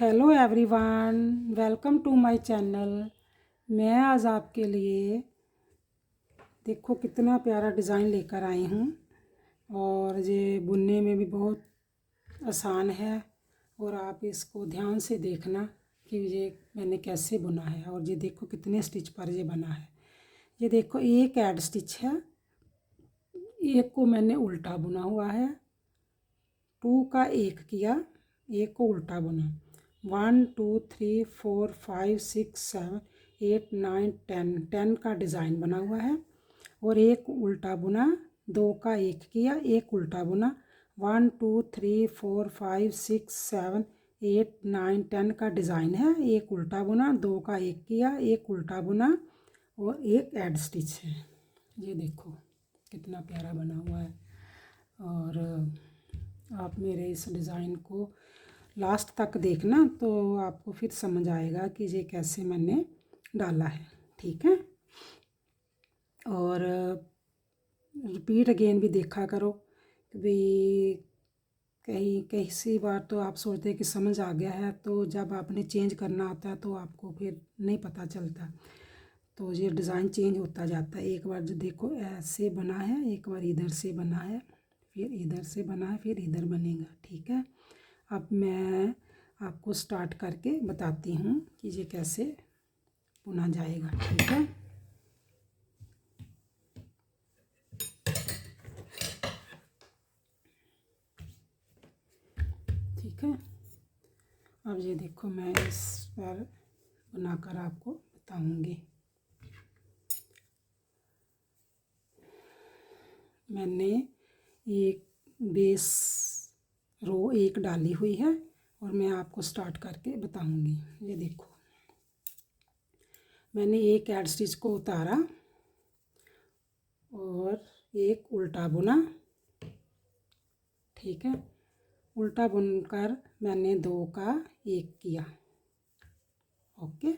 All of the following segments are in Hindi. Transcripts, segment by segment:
Hello everyone, welcome to my channel. मैं आज आपके लिए देखो कितना प्यारा डिज़ाइन लेकर आई हूँ। और ये बुनने में भी बहुत आसान है। और आप इसको ध्यान से देखना कि ये मैंने कैसे बुना है। और ये देखो कितने स्टिच पर ये बना है। ये देखो एक ऐड स्टिच है, एक को मैंने उल्टा बुना हुआ है, 2 का एक किया, एक को उल्टा बुना, 1 2 3 4 5 6 7 8 9 10 का डिज़ाइन बना हुआ है। और एक उल्टा बुना, 2 का एक किया, एक उल्टा बुना, 1 2 3 4 5 6 7 8 9 10 का डिज़ाइन है। एक उल्टा बुना, 2 का एक किया, एक उल्टा बुना और एक ऐड स्टिच है। ये देखो कितना प्यारा बना हुआ है। और आप मेरे इस डिज़ाइन को लास्ट तक देखना तो आपको फिर समझ आएगा कि ये कैसे मैंने डाला है। ठीक है। और रिपीट अगेन भी देखा करो कि भाई कहीं किसी बार तो आप सोचते हैं कि समझ आ गया है, तो जब आपने चेंज करना आता है तो आपको फिर नहीं पता चलता। तो ये डिज़ाइन चेंज होता जाता है। एक बार जो देखो ऐसे बना है, एक बार इधर से बना है, फिर इधर से बना है, फिर इधर बनेगा। ठीक है। अब मैं आपको स्टार्ट करके बताती हूँ कि ये कैसे बुना जाएगा। ठीक है। ठीक है। अब ये देखो मैं इस पर बनाकर आपको बताऊंगी। मैंने एक बेस रो एक डाली हुई है और मैं आपको स्टार्ट करके बताऊंगी। ये देखो मैंने एक ऐड स्टिच को उतारा और एक उल्टा बुना। ठीक है। उल्टा बुनकर मैंने 2 का एक किया। ओके।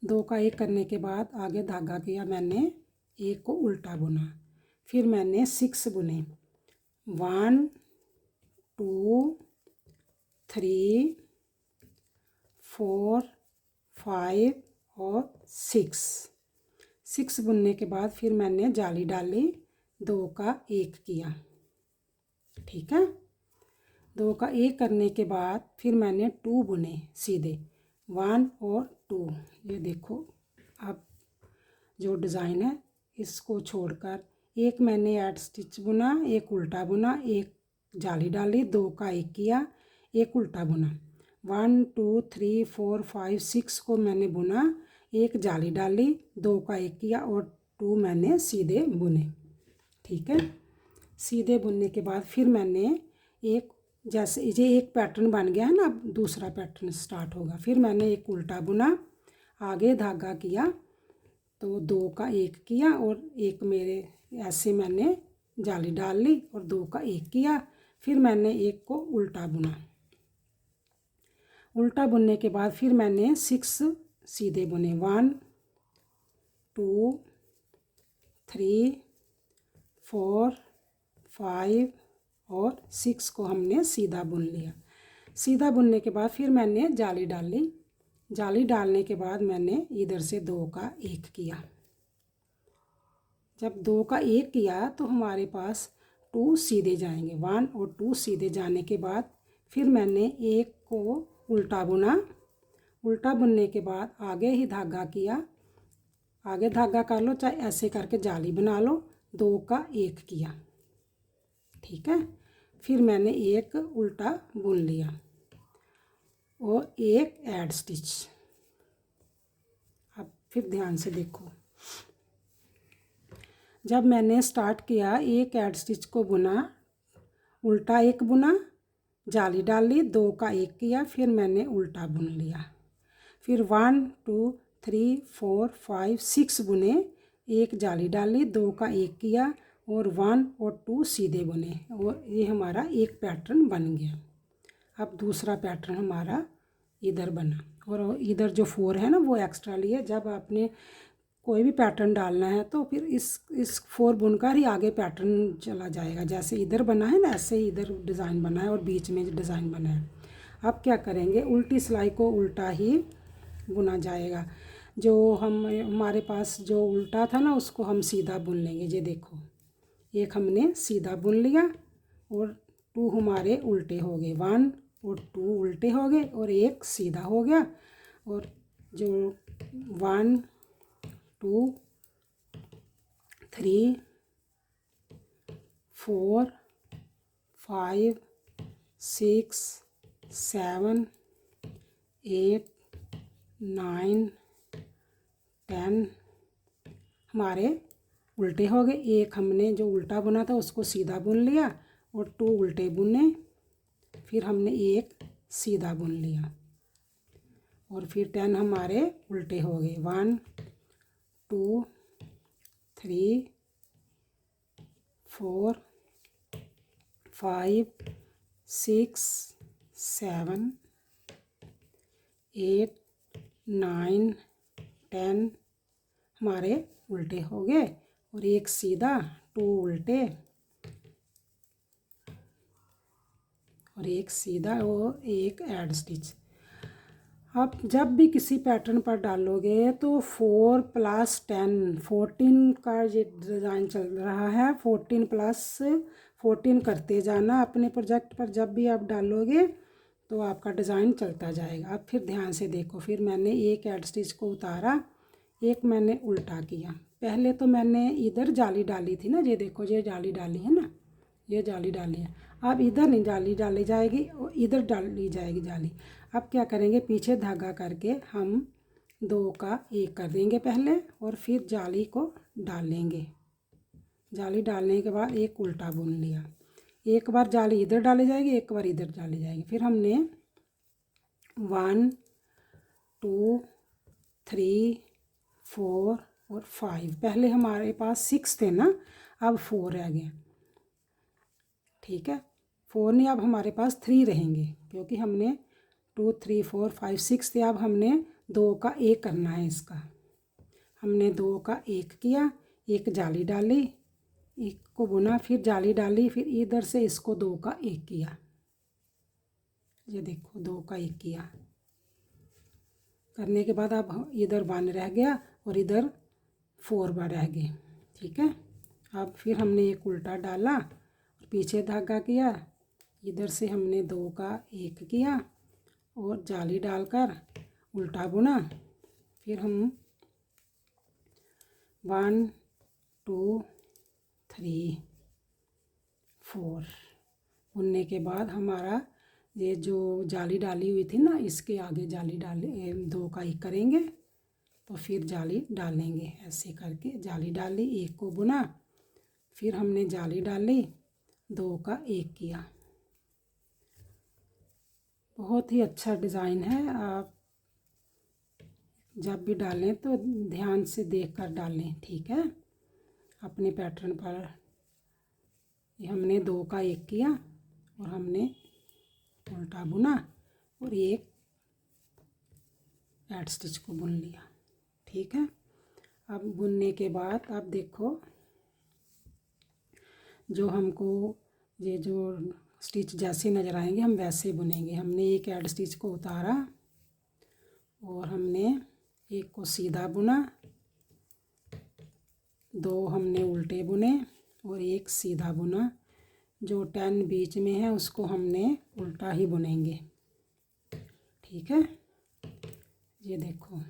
2 का एक करने के बाद आगे धागा किया मैंने, एक को उल्टा बुना, फिर मैंने 6 बुने, 1 2 3 4 5 और 6 बुनने के बाद फिर मैंने जाली डाली, 2 का एक किया। ठीक है। 2 का एक करने के बाद फिर मैंने 2 बुने सीधे, 1 और 2। ये देखो अब जो डिज़ाइन है इसको छोड़कर एक मैंने ऐड स्टिच बुना, एक उल्टा बुना, एक जाली डाली, 2 का एक किया, एक उल्टा बुना, 1 2 3 4 5 6 को मैंने बुना, एक जाली डाली, 2 का एक किया और 2 मैंने सीधे बुने। ठीक है। सीधे बुनने के बाद फिर मैंने एक, जैसे ये एक पैटर्न बन गया है ना, अब दूसरा पैटर्न स्टार्ट होगा। फिर मैंने एक उल्टा बुना, आगे धागा किया, तो 2 का एक किया और एक मेरे ऐसे मैंने जाली डाल ली और 2 का एक किया। फिर मैंने एक को उल्टा बुना। उल्टा बुनने के बाद फिर मैंने 6 सीधे बुने, 1 2 3 4 5 और 6 को हमने सीधा बुन लिया। सीधा बुनने के बाद फिर मैंने जाली डाली। जाली डालने के बाद मैंने इधर से 2 का एक किया। जब 2 का एक किया तो हमारे पास 2 सीधे जाएंगे, 1 और 2 सीधे जाने के बाद फिर मैंने एक को उल्टा बुना। उल्टा बुनने के बाद आगे ही धागा किया, आगे धागा कर लो चाहे ऐसे करके जाली बना लो, 2 का एक किया। ठीक है। फिर मैंने एक उल्टा बुन लिया और एक ऐड स्टिच। अब फिर ध्यान से देखो, जब मैंने स्टार्ट किया एक ऐड स्टिच को बुना, उल्टा एक बुना, जाली डाली, 2 का एक किया, फिर मैंने उल्टा बुन लिया। फिर 1 2 3 4 5 6 बुने, एक जाली डाली, 2 का एक किया और 1 और 2 सीधे बुने और ये हमारा एक पैटर्न बन गया। अब दूसरा पैटर्न हमारा इधर बना और इधर जो 4 है ना वो एक्स्ट्रा लिए। जब आपने कोई भी पैटर्न डालना है तो फिर इस 4 बुनकर ही आगे पैटर्न चला जाएगा। जैसे इधर बना है ना, ऐसे ही इधर डिज़ाइन बना है और बीच में डिज़ाइन बना है। अब क्या करेंगे, उल्टी सिलाई को उल्टा ही बुना जाएगा। जो हमारे पास जो उल्टा था ना उसको हम सीधा बुन लेंगे। ये देखो, एक हमने सीधा बुन लिया और 2 हमारे उल्टे हो गए, 1 और 2 उल्टे हो गए और एक सीधा हो गया। और जो 1 2 3 4 5 6 7 8 9 10 हमारे उल्टे हो गए। एक हमने जो उल्टा बुना था उसको सीधा बुन लिया और 2 उल्टे बुने, फिर हमने एक सीधा बुन लिया और फिर 10 हमारे उल्टे हो गए, 1 2 3 4 5 6 7 8 9 10 हमारे उल्टे हो गए और एक सीधा, 2 उल्टे और एक सीधा और एक ऐड स्टिच। आप जब भी किसी पैटर्न पर डालोगे तो 4 + 10 14 का ये डिज़ाइन चल रहा है, 14 + 14 करते जाना अपने प्रोजेक्ट पर। जब भी आप डालोगे तो आपका डिज़ाइन चलता जाएगा। अब फिर ध्यान से देखो, फिर मैंने एक ऐड स्टिच को उतारा, एक मैंने उल्टा किया। पहले तो मैंने इधर जाली डाली थी ना, ये देखो ये जाली डाली है ना, ये जाली डाली है। अब इधर नहीं जाली डाली जाएगी और इधर डाली जाएगी जाली। अब क्या करेंगे, पीछे धागा करके हम 2 का 1 कर देंगे पहले और फिर जाली को डालेंगे। जाली डालने के बाद एक उल्टा बुन लिया, एक बार जाली इधर डाली जाएगी, एक बार इधर डाली जाएगी। फिर हमने 1 2 3 4 और 5, पहले हमारे पास 6 थे ना, अब 4 रह गए। ठीक है, 4 नहीं, अब हमारे पास 3 रहेंगे क्योंकि हमने 2 3 4 5 6 थे। अब हमने 2 का 1 करना है इसका। हमने 2 का 1 किया, एक जाली डाली, एक को बुना, फिर जाली डाली, फिर इधर से इसको 2 का 1 किया। ये देखो 2 का 1 किया करने के बाद अब इधर 1 रह गया और इधर 4 बार रह गए। ठीक है, अब फिर हमने एक उल्टा डाला, पीछे धागा किया, इधर से हमने 2 का 1 किया और जाली डालकर उल्टा बुना। फिर हम 1 2 3 4 बुनने के बाद हमारा ये जो जाली डाली हुई थी ना, इसके आगे जाली डाले 2 का 1 करेंगे तो फिर जाली डालेंगे। ऐसे करके जाली डाली, एक को बुना, फिर हमने जाली डाली, 2 का 1 किया। बहुत ही अच्छा डिज़ाइन है। आप जब भी डालें तो ध्यान से देख कर डालें। ठीक है, अपने पैटर्न पर हमने 2 का 1 किया और हमने उल्टा बुना और एक ऐड स्टिच को बुन लिया। ठीक है, अब बुनने के बाद अब देखो जो हमको ये जो स्टिच जैसे नज़र आएंगे हम वैसे बुनेंगे। हमने एक ऐड स्टिच को उतारा और हमने एक को सीधा बुना, 2 हमने उल्टे बुने और एक सीधा बुना। जो 10 बीच में है उसको हमने उल्टा ही बुनेंगे। ठीक है, ये देखो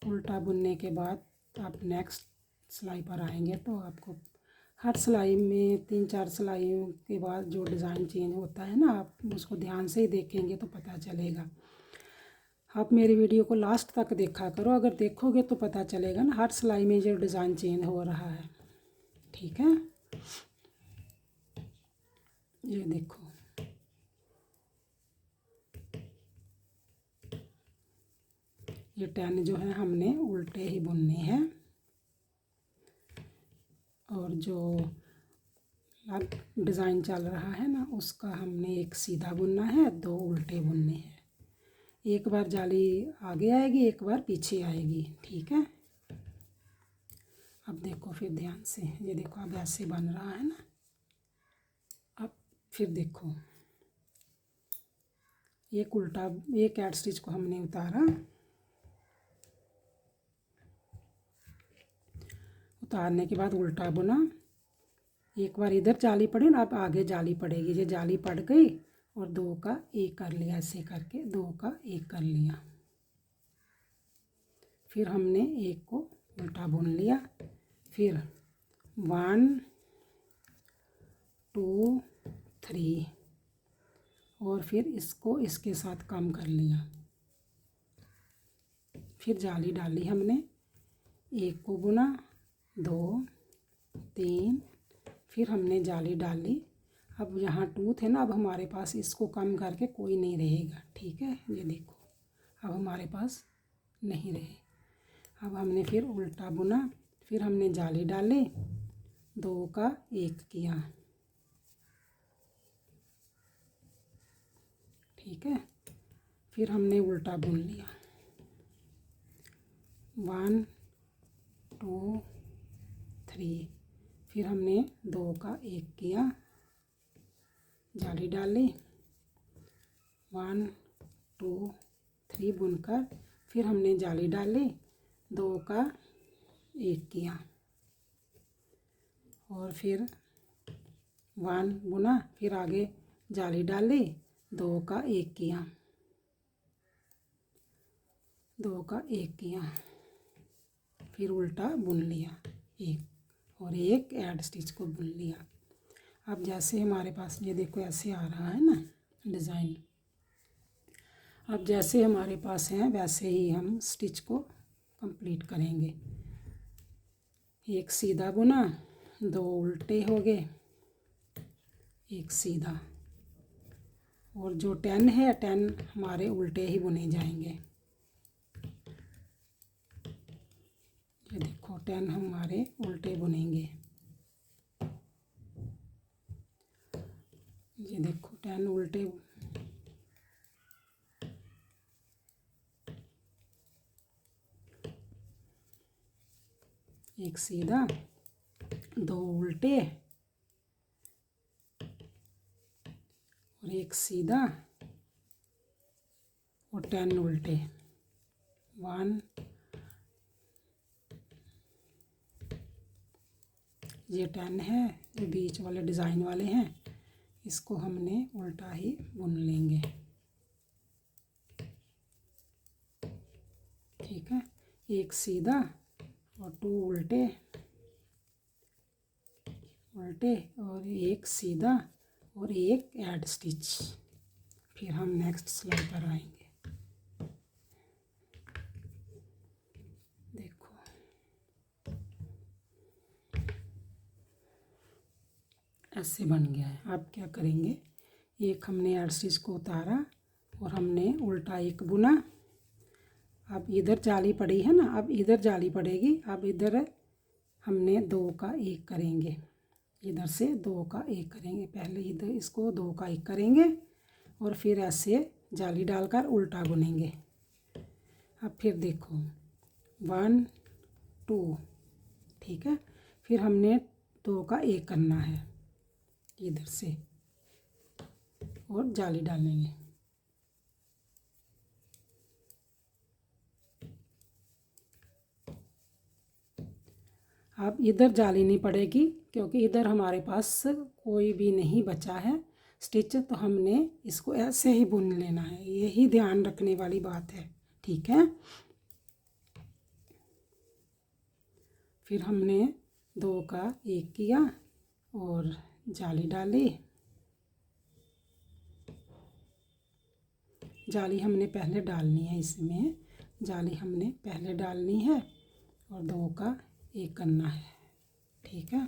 उल्टा बुनने के बाद आप नेक्स्ट सिलाई पर आएंगे तो आपको हर सिलाई में 3-4 सिलाइयों के बाद जो डिज़ाइन चेंज होता है ना, आप उसको ध्यान से ही देखेंगे तो पता चलेगा। आप मेरी वीडियो को लास्ट तक देखा करो, अगर देखोगे तो पता चलेगा ना हर सिलाई में जो डिज़ाइन चेंज हो रहा है। ठीक है, ये देखो ये 10 जो है हमने उल्टे ही बुनने हैं और जो डिज़ाइन चल रहा है ना उसका हमने एक सीधा बुनना है, 2 उल्टे बुनने हैं। एक बार जाली आगे आएगी, एक बार पीछे आएगी। ठीक है, अब देखो फिर ध्यान से, ये देखो अब ऐसे बन रहा है ना। अब फिर देखो एक उल्टा, एक ऐड स्टिच को हमने उतारा, उतारने के बाद उल्टा बुना। एक बार इधर जाली पड़ी ना, अब आगे जाली पड़ेगी। ये जाली पड़ गई और 2 का 1 कर लिया, ऐसे करके 2 का 1 कर लिया। फिर हमने एक को उल्टा बुन लिया। फिर 1 2 3 और फिर इसको इसके साथ कम कर लिया। फिर जाली डाली हमने, एक को बुना, 2 3, फिर हमने जाली डाली। अब यहाँ टूथ है ना, अब हमारे पास इसको कम करके कोई नहीं रहेगा, ठीक है। ये देखो अब हमारे पास नहीं रहे। अब हमने फिर उल्टा बुना, फिर हमने जाली डाली, 2 का 1 किया, ठीक है। फिर हमने उल्टा बुन लिया, 1 2 3, फिर हमने 2 का 1 किया, जाली डाली, 1 2 3 बुनकर फिर हमने जाली डाली, 2 का 1 किया और फिर 1 बुना, फिर आगे जाली डाली, 2 का 1 किया, 2 का 1 किया, फिर उल्टा बुन लिया एक और एक ऐड स्टिच को बुन लिया। अब जैसे हमारे पास ये देखो ऐसे आ रहा है ना डिज़ाइन। अब जैसे हमारे पास हैं वैसे ही हम स्टिच को कंप्लीट करेंगे। एक सीधा बुना, 2 उल्टे हो गए, एक सीधा, और जो 10 है 10 हमारे उल्टे ही बुने जाएंगे। ये देखो 10 हमारे उल्टे बुनेंगे। ये देखो 10 उल्टे, एक सीधा, 2 उल्टे और एक सीधा और 10 उल्टे। 1 ये 10 है, जो बीच वाले डिज़ाइन वाले हैं, इसको हमने उल्टा ही बुन लेंगे, ठीक है। एक सीधा और 2 उल्टे उल्टे और एक सीधा और एक ऐड स्टिच। फिर हम नेक्स्ट सिलाई पर आएंगे। देखो ऐसे बन गया है। अब क्या करेंगे, एक हमने ऐड स्टिच को उतारा और हमने उल्टा एक बुना। अब इधर जाली पड़ी है ना, अब इधर जाली पड़ेगी। अब इधर हमने 2 का 1 करेंगे, इधर से 2 का 1 करेंगे। पहले इधर इसको 2 का 1 करेंगे और फिर ऐसे जाली डालकर उल्टा बुनेंगे। अब फिर देखो 1 2, ठीक है। फिर हमने 2 का 1 करना है इधर से और जाली डालेंगे। अब इधर जाली नहीं पड़ेगी क्योंकि इधर हमारे पास कोई भी नहीं बचा है स्टिच, तो हमने इसको ऐसे ही बुन लेना है। यही ध्यान रखने वाली बात है, ठीक है। फिर हमने 2 का 1 किया और जाली डाली। जाली हमने पहले डालनी है, इसमें जाली हमने पहले डालनी है और 2 का 1 करना है, ठीक है।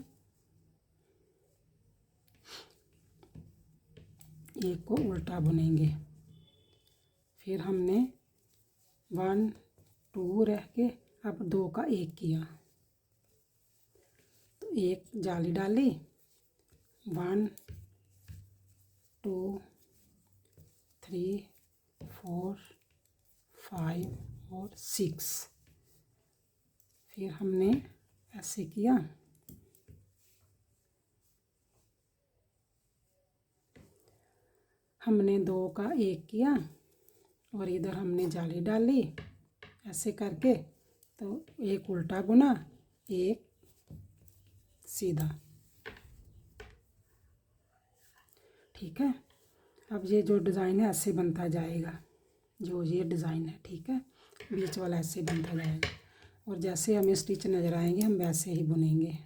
एक को उल्टा बुनेंगे। फिर हमने 1 2 रह के अब 2 का 1 किया तो एक जाली डाली, 1 2 3 4 5 और 6। फिर हमने ऐसे किया, हमने 2 का 1 किया और इधर हमने जाली डाली ऐसे करके, तो एक उल्टा बुना, एक सीधा। ठीक है, अब ये जो डिज़ाइन है ऐसे बनता जाएगा, जो ये डिज़ाइन है। ठीक है, बीच वाला ऐसे बनता जाएगा, और जैसे हमें स्टिच नज़र आएंगे हम वैसे ही बुनेंगे।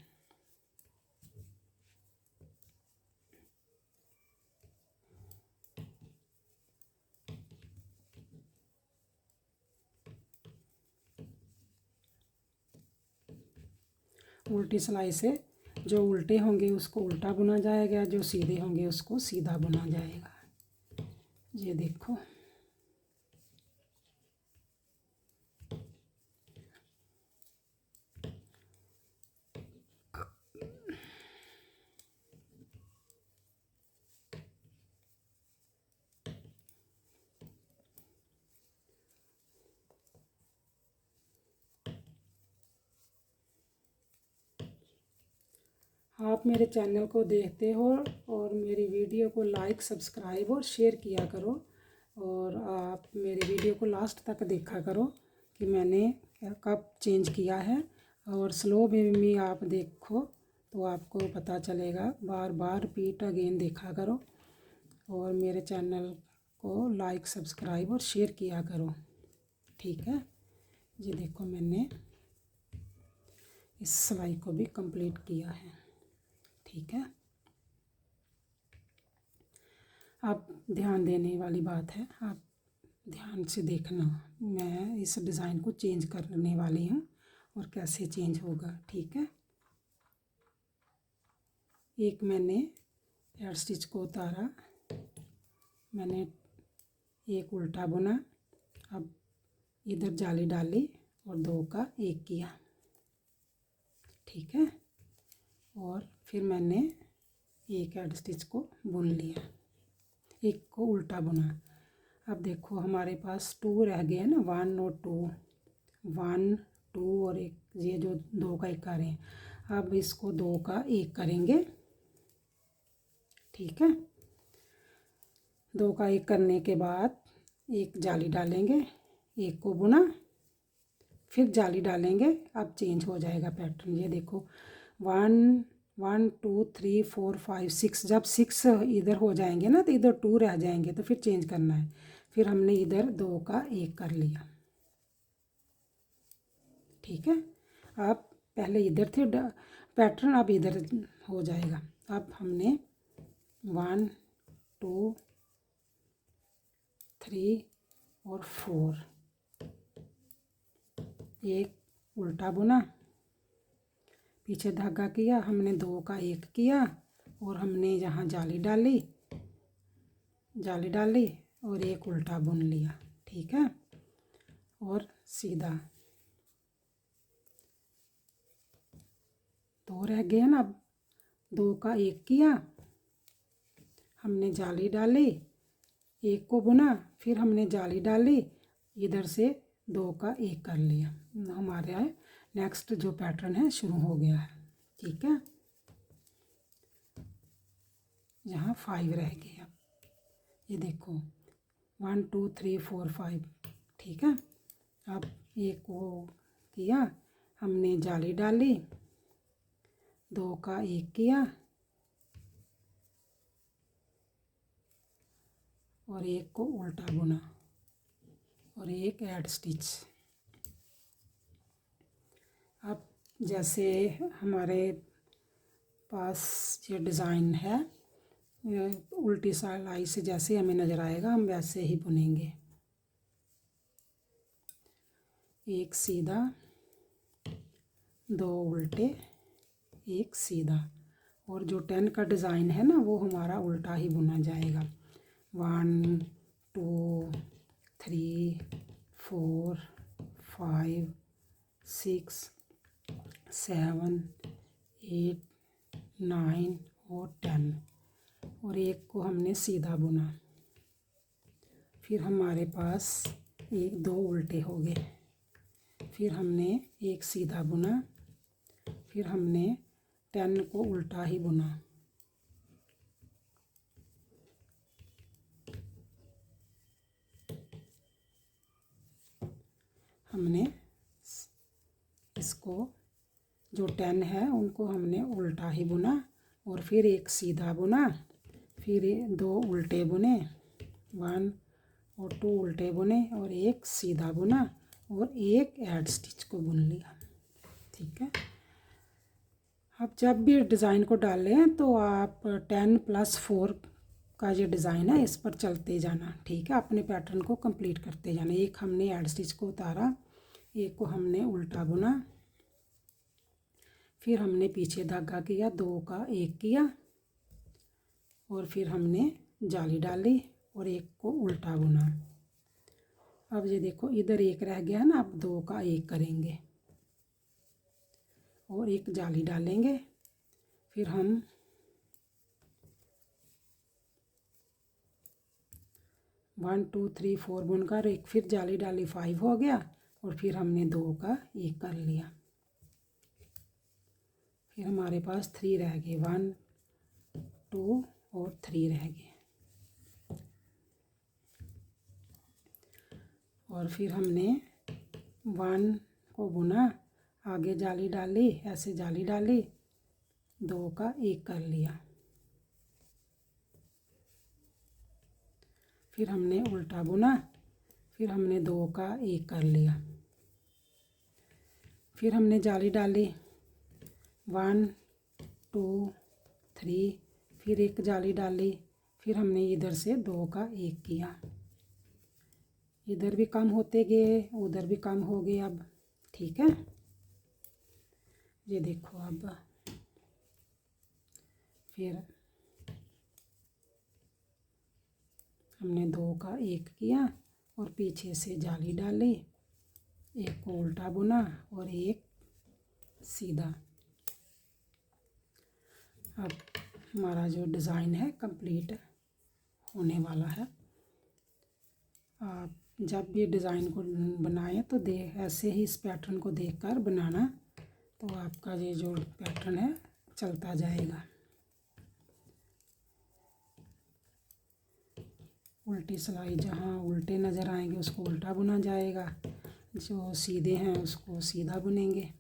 उल्टी सिलाई से जो उल्टे होंगे उसको उल्टा बुना जाएगा, जो सीधे होंगे उसको सीधा बुना जाएगा। ये देखो, आप मेरे चैनल को देखते हो और मेरी वीडियो को लाइक, सब्सक्राइब और शेयर किया करो, और आप मेरी वीडियो को लास्ट तक देखा करो कि मैंने कब चेंज किया है। और स्लो में भी आप देखो तो आपको पता चलेगा, बार बार रिपीट अगेन देखा करो, और मेरे चैनल को लाइक, सब्सक्राइब और शेयर किया करो। ठीक है, ये देखो मैंने इस सिलाई को भी कंप्लीट किया है। ठीक है, अब ध्यान देने वाली बात है, आप ध्यान से देखना। मैं इस डिज़ाइन को चेंज करने वाली हूँ और कैसे चेंज होगा। ठीक है, एक मैंने एड स्टिच को उतारा, मैंने एक उल्टा बुना, अब इधर जाली डाली और दो का एक किया। ठीक है, और फिर मैंने एक एड स्टिच को बुन लिया, एक को उल्टा बुना। अब देखो हमारे पास टू रह गए ना, 1 और 2, 1 2 और एक, ये जो दो का एक कर रहे हैं। अब इसको दो का एक करेंगे। ठीक है, दो का एक करने के बाद एक जाली डालेंगे, एक को बुना, फिर जाली डालेंगे। अब चेंज हो जाएगा पैटर्न। ये देखो 1 1 2 3 4 5 6, जब 6 इधर हो जाएंगे ना तो इधर 2 रह जाएंगे, तो फिर चेंज करना है। फिर हमने इधर दो का एक कर लिया। ठीक है, अब पहले इधर थे पैटर्न, अब इधर हो जाएगा। अब हमने 1 2 3 और 4, एक उल्टा बुना, पीछे धागा किया, हमने दो का एक किया, और हमने यहाँ जाली डाली और एक उल्टा बुन लिया। ठीक है, और सीधा दो रह गए ना, अब दो का एक किया, हमने जाली डाली, एक को बुना, फिर हमने जाली डाली, इधर से दो का एक कर लिया। हमारे यहाँ नेक्स्ट जो पैटर्न है शुरू हो गया है। ठीक है, यहाँ 5 रह गए। अब ये देखो 1 2 3 4 5। ठीक है, अब एक को किया, हमने जाली डाली, दो का एक किया, और एक को उल्टा बुना, और एक ऐड स्टिच। अब जैसे हमारे पास ये डिज़ाइन है, उल्टी सिलाई से जैसे हमें नज़र आएगा हम वैसे ही बुनेंगे। एक सीधा, दो उल्टे, एक सीधा, और जो 10 का डिज़ाइन है ना वो हमारा उल्टा ही बुना जाएगा। 1 2 3 4 5 6 7 8 9 और 10, और एक को हमने सीधा बुना। फिर हमारे पास एक दो उल्टे हो गए, फिर हमने एक सीधा बुना, फिर हमने 10 को उल्टा ही बुना। हमने इसको जो 10 है उनको हमने उल्टा ही बुना और फिर एक सीधा बुना, फिर 2 उल्टे बुने, 1 और 2 उल्टे बुने और एक सीधा बुना और एक ऐड स्टिच को बुन लिया। ठीक है। अब जब भी डिज़ाइन को डालें तो आप 10 + 4 का ये डिज़ाइन है इस पर चलते जाना। ठीक है, अपने पैटर्न को कंप्लीट करते जाना। एक हमने ऐड स्टिच को उतारा, एक को हमने उल्टा बुना, फिर हमने पीछे धागा किया, 2 का 1 किया और फिर हमने जाली डाली और एक को उल्टा बुना। अब ये देखो इधर एक रह गया ना, अब 2 का 1 करेंगे और एक जाली डालेंगे, फिर हम 1 2 3 4 बुनकर एक फिर जाली डाली, 5 हो गया और फिर हमने 2 का 1 कर लिया। फिर हमारे पास 3 रह गए, 1 2 और 3 रह गए और फिर हमने 1 को बुना, आगे जाली डाली, ऐसे जाली डाली, 2 का 1 कर लिया, फिर हमने उल्टा बुना, फिर हमने 2 का 1 कर लिया, फिर हमने जाली डाली, 1 2 3, फिर एक जाली डाली, फिर हमने इधर से 2 का 1 किया, इधर भी कम होते गए, उधर भी कम हो गए। अब ठीक है, ये देखो अब फिर हमने 2 का 1 किया और पीछे से जाली डाली, एक को उल्टा बुना और एक सीधा। अब हमारा जो डिज़ाइन है कंप्लीट होने वाला है। आप जब भी डिज़ाइन को बनाएं तो ऐसे ही इस पैटर्न को देखकर बनाना, तो आपका ये जो पैटर्न है चलता जाएगा। उल्टी सिलाई जहाँ उल्टे नज़र आएंगे उसको उल्टा बुना जाएगा, जो सीधे हैं उसको सीधा बुनेंगे।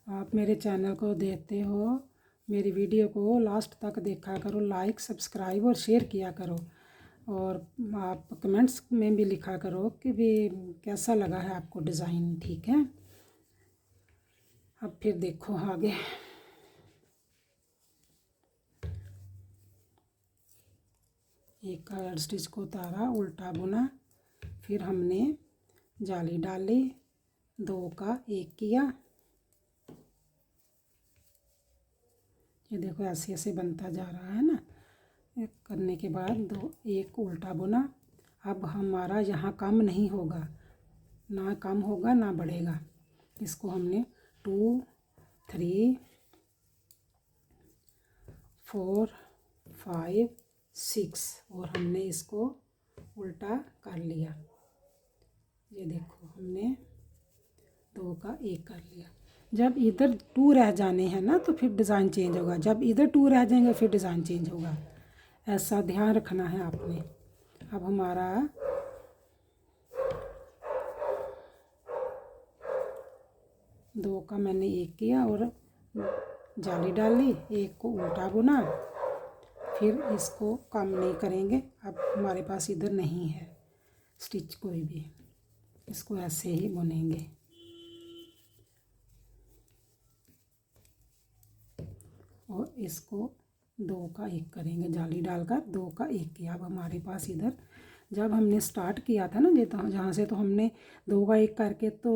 आप मेरे चैनल को देखते हो, मेरी वीडियो को लास्ट तक देखा करो, लाइक सब्सक्राइब और शेयर किया करो और आप कमेंट्स में भी लिखा करो कि भी कैसा लगा है आपको डिज़ाइन। ठीक है, अब फिर देखो आगे। एक का ऐड स्टिच को उतारा, उल्टा बुना, फिर हमने जाली डाली, 2 का 1 किया, ये देखो ऐसे ऐसे बनता जा रहा है ना। एक करने के बाद 2 1 उल्टा बुना। अब हमारा यहाँ कम नहीं होगा, ना कम होगा ना बढ़ेगा। इसको हमने 2 3 4 5 6 और हमने इसको उल्टा कर लिया। ये देखो हमने 2 का 1 कर लिया। जब इधर 2 रह जाने हैं ना तो फिर डिज़ाइन चेंज होगा, जब इधर 2 रह जाएंगे फिर डिज़ाइन चेंज होगा, ऐसा ध्यान रखना है आपने। अब हमारा दो का मैंने 1 किया और जाली डाली, एक को उल्टा बुना, फिर इसको कम नहीं करेंगे। अब हमारे पास इधर नहीं है स्टिच कोई भी, इसको ऐसे ही बुनेंगे और इसको 2 का 1 करेंगे, जाली डालकर 2 का 1 किया। अब हमारे पास इधर जब हमने स्टार्ट किया था ना, ये तो जहाँ से तो हमने 2 का 1 करके तो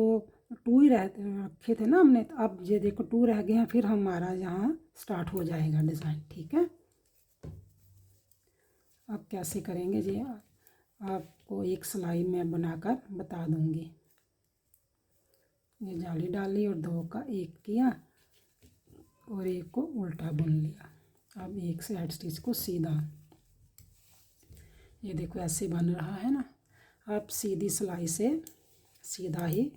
2 ही रखे थे ना हमने, तो अब ये देखो 2 रह गए हैं, फिर हमारा यहाँ स्टार्ट हो जाएगा डिज़ाइन। ठीक है, अब कैसे करेंगे ये आपको एक सिलाई मैं बनाकर बता दूंगी। ये जाली डाली और 2 का एक किया और एक को उल्टा बुन लिया। अब एक साइड स्टिच को सीधा, ये देखो ऐसे बन रहा है ना। अब सीधी सिलाई से सीधा ही,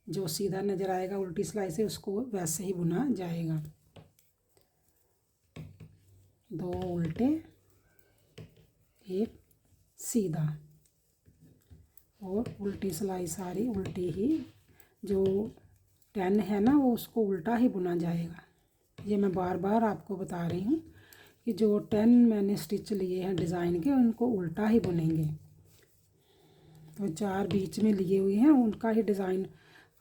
जो सीधा नज़र आएगा उल्टी सिलाई से उसको वैसे ही बुना जाएगा। 2 उल्टे एक सीधा, और उल्टी सिलाई सारी उल्टी ही, जो 10 है ना वो उसको उल्टा ही बुना जाएगा। ये मैं बार बार आपको बता रही हूँ कि जो 10 मैंने स्टिच लिए हैं डिज़ाइन के उनको उल्टा ही बुनेंगे। तो 4 बीच में लिए हुए हैं उनका ही डिज़ाइन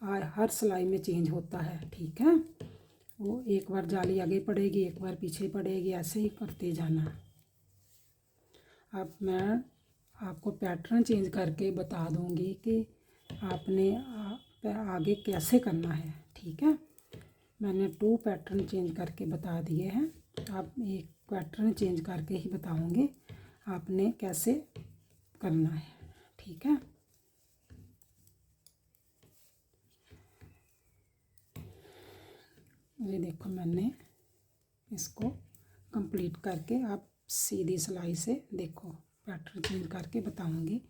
हर सिलाई में चेंज होता है, ठीक है। वो एक बार जाली आगे पड़ेगी, एक बार पीछे पड़ेगी, ऐसे ही करते जाना। अब मैं आपको पैटर्न चेंज करके बता दूंगी कि आपने आगे कैसे करना है, ठीक है। मैंने 2 पैटर्न चेंज करके बता दिए हैं। अब एक पैटर्न चेंज करके ही बताऊंगी आपने कैसे करना है, ठीक है। ये देखो मैंने इसको कंप्लीट करके आप सीधी सिलाई से देखो पैटर्न चेंज करके बताऊंगी।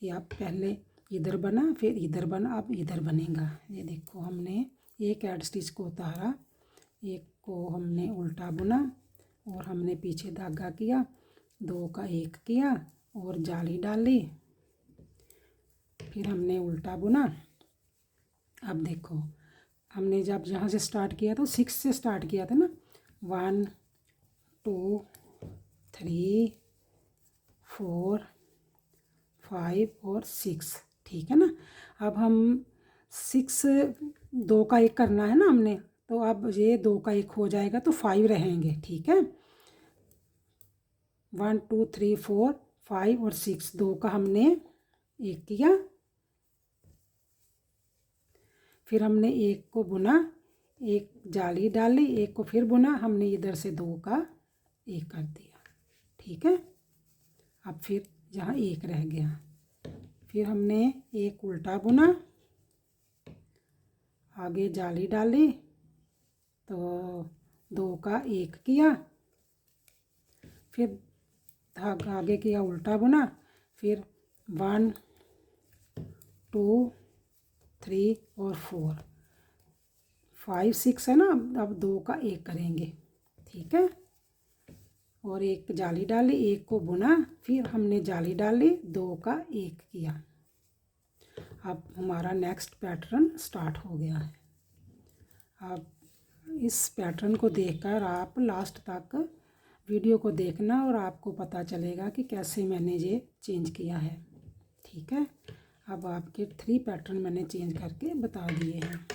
ये आप पहले इधर बना, फिर इधर बना, अब इधर बनेगा। ये देखो हमने एक ऐड स्टिच को उतारा, एक को हमने उल्टा बुना और हमने पीछे धागा किया, 2 का एक किया और जाली डाली, फिर हमने उल्टा बुना। अब देखो हमने जब जहाँ से स्टार्ट किया था 6 से स्टार्ट किया था ना, 1 2 3 4 5 और 6, ठीक है ना। अब हम 6 2 का एक करना है ना हमने, तो अब ये 2 का एक हो जाएगा तो 5 रहेंगे, ठीक है। 1 2 3 4 5 और 6, 2 का हमने एक किया, फिर हमने एक को बुना, एक जाली डाली, एक को फिर बुना, हमने इधर से 2 का एक कर दिया, ठीक है। अब फिर जहाँ एक रह गया, फिर हमने एक उल्टा बुना, आगे जाली डाली, तो 2 का एक किया, फिर धागा आगे किया उल्टा बुना, फिर 1 2 3 और 4 5 6 है ना। अब 2 का एक करेंगे, ठीक है। और एक जाली डाली, एक को बुना, फिर हमने जाली डाली, 2 का एक किया। अब हमारा नेक्स्ट पैटर्न स्टार्ट हो गया है। अब इस पैटर्न को देखकर आप लास्ट तक वीडियो को देखना और आपको पता चलेगा कि कैसे मैंने ये चेंज किया है, ठीक है। अब आपके 3 पैटर्न मैंने चेंज करके बता दिए हैं।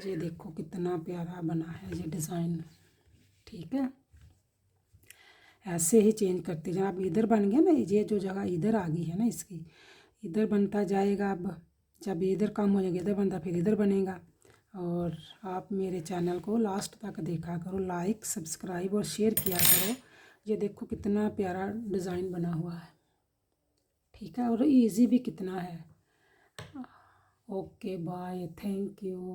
ये देखो कितना प्यारा बना है ये डिज़ाइन, ठीक है। ऐसे ही चेंज करते जाए। अब इधर बन गया ना, ये जो जगह इधर आ गई है ना इसकी, इधर बनता जाएगा। अब जब इधर कम हो जाएगा इधर बनता, फिर इधर बनेगा। और आप मेरे चैनल को लास्ट तक देखा करो, लाइक सब्सक्राइब और शेयर किया करो। ये देखो कितना प्यारा डिज़ाइन बना हुआ है, ठीक है, और इजी भी कितना है। Okay bye, thank you.